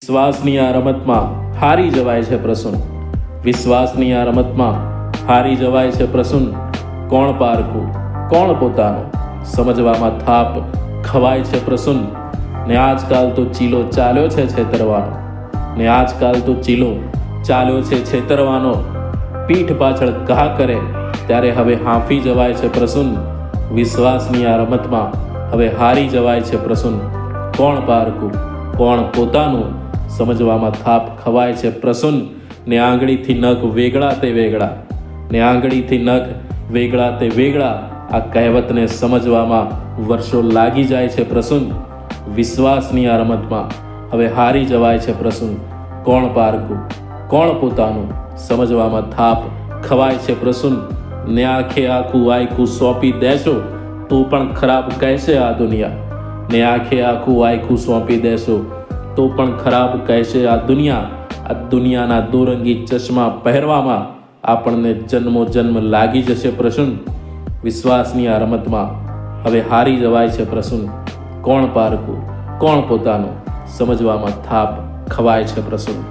વિશ્વાસની આ રમતમાં હારી જવાય છે પ્રસન્ન. વિશ્વાસની આ રમતમાં હારી જવાય છે પ્રસન્ન. કોણ પારકું કોણ પોતાનું, સમજવામાં થાપ ખવાય છે પ્રસન્ન. ને આજકાલ તો ચીલો ચાલ્યો છે છેતરવાનો, ને આજકાલ તો ચીલો ચાલ્યો છે છેતરવાનો. પીઠ પાછળ ઘા કરે ત્યારે હવે હાંફી જવાય છે પ્રસન્ન. વિશ્વાસની આ રમતમાં હવે હારી જવાય છે પ્રસન્ન. કોણ પારકું કોણ પોતાનું, સમજવામાં થાપ ખવાય છે પ્રસન્ન. ને આંગળીથી નખ વેગળા તે વેગળા, ને આંગળીથી નખ વેગળા તે વેગળા, આ કહેવતને સમજવામાં વર્ષો લાગી જાય છે પ્રસન્ન. વિશ્વાસની આ રમતમાં હવે હારી જવાય છે પ્રસન્ન. કોણ પારકું કોણ પોતાનું, સમજવામાં થાપ ખવાય છે પ્રસન્ન. ને આખે આખું આયખું સોંપી દેશો તો પણ ખરાબ કહેશે આ દુનિયા. ને આખે આખું આયખું સોંપી દેશો તો પણ ખરાબ કહેશે આ દુનિયા. આ દુનિયાના દોરંગી ચશ્મા પહેરવામાં આપણને જન્મો જન્મ લાગી જશે પ્રસન્ન. વિશ્વાસની આ રમતમાં હવે હારી જવાય છે પ્રસન્ન. કોણ પારકું કોણ પોતાનું, સમજવામાં થાપ ખવાય છે પ્રસન્ન.